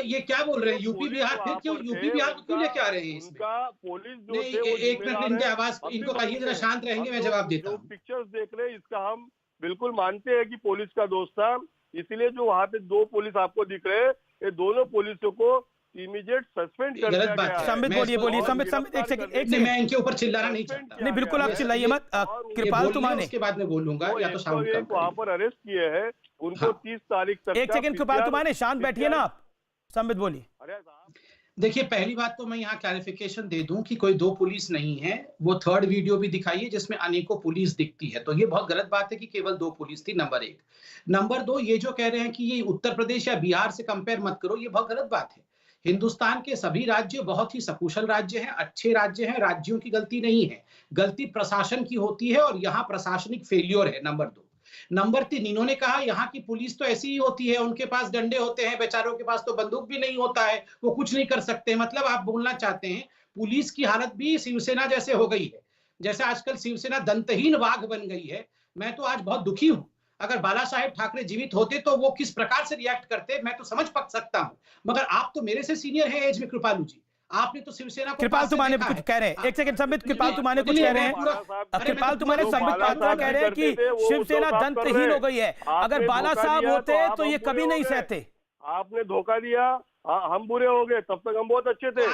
ये क्या बोल रहे हैं? यूपी बिहार फिर क्यों, यूपी बिहार को क्यों लेके आ रहे हैं इसमें? उनका पुलिस जो नहीं, थे वो एक मिनट जिम्मेदार इनके है। आवाज, इनको कहिए जरा शांत रहेंगे, मैं जवाब देता जो हूँ। पिक्चर्स देख रहे हैं इसका हम बिल्कुल मानते हैं कि पुलिस का दोष था, इसीलिए जो वहाँ पे 2 पुलिस आपको दिख रहे हैं, ये दोनों पुलिसों को इमीडिएट सस्पेंड कर दिया गया है। संबित बोलिए संबित, एक सेकंड, मैं इनके ऊपर चिल्लाना नहीं चाहता। नहीं बिल्कुल आप चिल्लाइए मत, कृपाल तुमाने उसके बाद में बोलूंगा, या तो शांत कम वहाँ पर अरेस्ट किए हैं उनको 30 तारीख तक। एक सेकंड कृपाल तुमाने, शांत बैठिए ना आप, संबित बोलिए। अरे साहब देखिए, पहली बात तो मैं यहाँ क्लैरिफिकेशन दे दूं कि कोई 2 पुलिस नहीं है, वो थर्ड वीडियो भी दिखाइए जिसमें अनेकों पुलिस दिखती है, तो ये बहुत गलत बात है कि केवल 2 पुलिस थी, नंबर 1। नंबर 2, ये जो कह रहे हैं कि ये उत्तर प्रदेश या बिहार से कंपेयर मत करो, ये बहुत गलत बात है। हिंदुस्तान के सभी राज्य बहुत ही सकुशल राज्य हैं, अच्छे राज्य हैं, राज्यों की गलती नहीं है, गलती प्रशासन की होती है और यहाँ प्रशासनिक फेल्योर है, नंबर 2। नंबर 3, इन्होंने कहा यहाँ की पुलिस तो ऐसी ही होती है, उनके पास डंडे होते हैं, बेचारों के पास तो बंदूक भी नहीं होता है, वो कुछ नहीं कर सकते। मतलब आप बोलना चाहते हैं पुलिस की हालत भी शिवसेना जैसे हो गई है, जैसे आजकल शिवसेना दंतहीन बाघ बन गई है। मैं तो आज बहुत दुखी हूं। अगर बाला साहेब ठाकरे जीवित होते तो वो किस प्रकार से रिएक्ट करते, मैं तो समझ पक सकता हूं, मगर आप तो मेरे से सीनियर है एज में कृपालू जी, आपने तो शिवसेना को कृपाल तुमाने कुछ कह रहे हैं, एक सेकंड संबित, कृपाल तुमाने कुछ कह रहे हैं, कृपाल तुमाने संबित पात्रा कह रहे हैं कि शिवसेना दंतहीन हो गई है, अगर बाला साहब होते तो ये कभी नहीं सहते। आपने धोखा दिया, हम बुरे हो गए, तब तक हम बहुत अच्छे थे।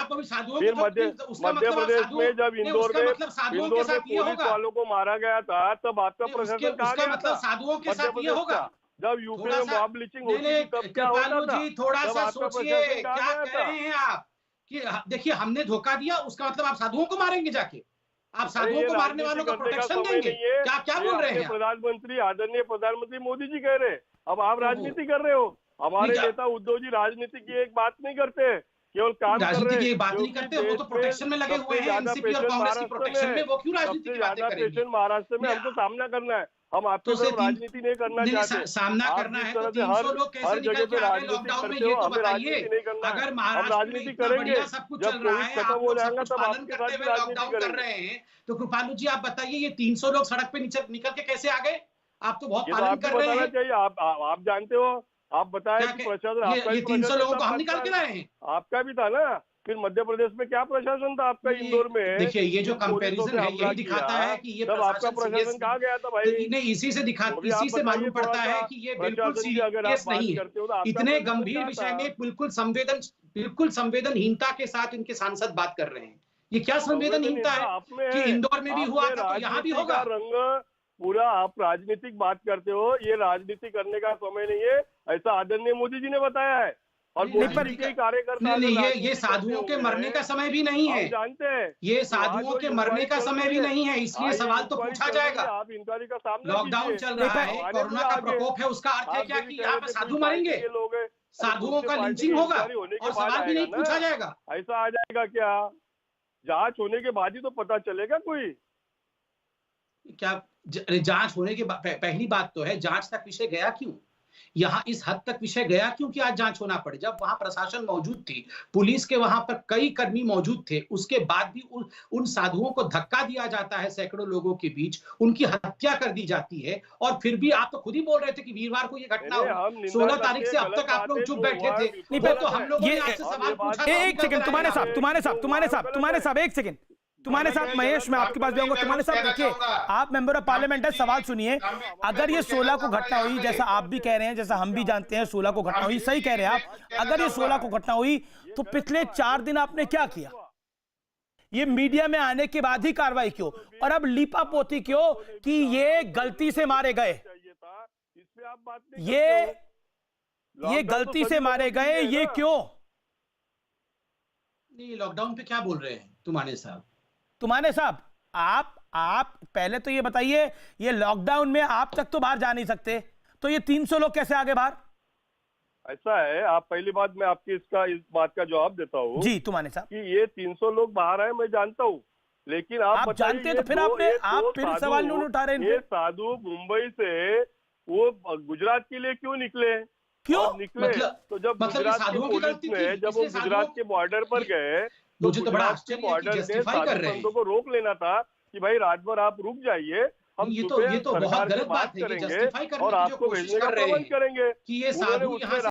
फिर मध्य प्रदेश में जब इंदौर में पुलिस वालों को मारा गया था, तब आपका प्रशासन कहाँ गया था? साधुओं के साथ ये होगा जब यूपी में मॉब लिंचिंग होती थी तब क्या होता था? थोड़ा सा सोचिए, क्या कह रहे हैं आप कि देखिए हमने धोखा दिया, उसका मतलब आप साधुओं को मारेंगे जाके, आप साधुओं को मारने वालों को प्रोटेक्शन देंगे? क्या बोल रहे हैं? प्रधानमंत्री, आदरणीय प्रधानमंत्री मोदी जी कह रहे हैं, अब आप राजनीति कर रहे हो। हमारे नेता उद्धव जी राजनीति की एक बात नहीं करते, केवल काम कर रहे हैं। की बात नहीं करते, वो तो प्रोटेक्शन में लगे हुए हैं, एनसीपी और कांग्रेस की प्रोटेक्शन में, वो क्यों राजनीति की बातें करेंगे? महाराष्ट्र में हमको सामना करना है, हम आपके साथ राजनीति नहीं करना चाहते। सामना करना है तो 300 लोग कैसे निकल के आ गए लॉकडाउन में, ये तो बताइए। अगर महाराष्ट्र में इतना बढ़िया सब कुछ चल रहा है, आप लोग सब कुछ पालन करते हुए लॉकडाउन कर रहे हैं, तो कृपालू जी आप बताइए ये 300 लोग सड़क पे निकल के कैसे आ गए? आप तो बहुत पालन कर रहे हैं। आप जानते हो, आप बताएं कि प्रशासन, ये 300 लोगों को हम निकाल के लाए हैं, आपका भी था ना। फिर मध्य प्रदेश में क्या प्रशासन था आपका इंदौर में? देखिए ये जो कंपैरिजन है यही दिखाता है कि ये आपका प्रशासन कहाँ गया था भाई? नहीं, इसी से मालूम पड़ता है कि ये बिल्कुल सीरियस नहीं है। इतने गंभीर विषय में बिल्कुल संवेदनहीनता के साथ इनके सांसद बात कर रहे हैं। ये क्या संवेदनहीनता है कि इंदौर में भी हुआ था तो यहाँ भी होगा? रंग पूरा आप राजनीतिक बात करते हो, ये राजनीति करने का समय नहीं है, ऐसा आदरणीय मोदी जी ने बताया है। और मोदी के कार्यकर्ता ये साधुओं के मरने का समय भी नहीं है, जानते हैं, ये साधुओं के मरने का समय भी नहीं है, इसलिए सवाल तो पूछा जाएगा। आप इंक्वायरी का सामना, लॉकडाउन चल रहा है, कोरोना का प्रकोप है, उसका अर्थ है क्या कि यहाँ पे साधु मरेंगे, साधुओं का लिंचिंग होगा और सवाल भी नहीं पूछा जाएगा? ऐसा आ जाएगा क्या? जांच होने के बाद ही तो पता चलेगा। कोई क्या जांच होने के पहली बात तो है, जांच तक विषय गया क्यों? यहाँ इस हद तक विषय गया क्यों कि आज जांच होना पड़े? जब वहां प्रशासन मौजूद थी, पुलिस के वहां पर कई कर्मी मौजूद थे, उसके बाद भी उन साधुओं को धक्का दिया जाता है, सैकड़ों लोगों के बीच उनकी हत्या कर दी जाती है, और फिर भी आप तो खुद ही बोल रहे थे कि वीरवार को ये घटना हुई। 16 तारीख से अब तक आप लोग चुप बैठे थे, तो हम लोगों ने आपसे सवाल पूछा। एक सेकंड, तुम्हारे साहब एक सेकंड, तुम्हारे साथ महेश, मैं आपके पास जाऊंगा। तुम्हारे साथ देखिए, आप मेंबर ऑफ पार्लियामेंट है, सवाल सुनिए। अगर ये 16 को घटना हुई, जैसा आप भी कह रहे हैं, जैसा हम भी जानते हैं 16 को घटना हुई, सही कह रहे हैं आप, अगर ये 16 को घटना हुई तो पिछले 4 दिन आपने क्या किया? ये मीडिया में आने के बाद ही कार्रवाई क्यों, और अब लीपापोती क्यों कि ये गलती से मारे गए, ये गलती से मारे गए, ये क्यों? नहीं, लॉकडाउन पे क्या बोल रहे हैं तुम्हारे साहब? आप पहले तो ये बताइए, ये लॉकडाउन में आप तक तो बाहर जा नहीं सकते, तो ये 300 लोग कैसे आगे बाहर? ऐसा है, आप पहली बात मैं आपकी इस बात का जवाब देता हूँ जी तुम्हारे साहब कि ये 300 लोग बाहर आए, मैं जानता हूँ, लेकिन आप जानते हैं तो फिर आप फिर सवाल नहीं उठा रहे हैं। ये साधु मुंबई से वो गुजरात के लिए क्यों निकले? क्यों निकले? तो जब गुजरात की पुलिस ने जब वो गुजरात के बॉर्डर पर गए, मुझे तो बड़ा आश्चर्य है कि जस्टिफाई कर रहे हैं। बंदों को रोक लेना था कि भाई रात भर आप रुक जाइए, हम ये तो बहुत गलत बात है, जस्टिफाई करने की जो कोशिश कर रहे हैं कि ये साधु यहाँ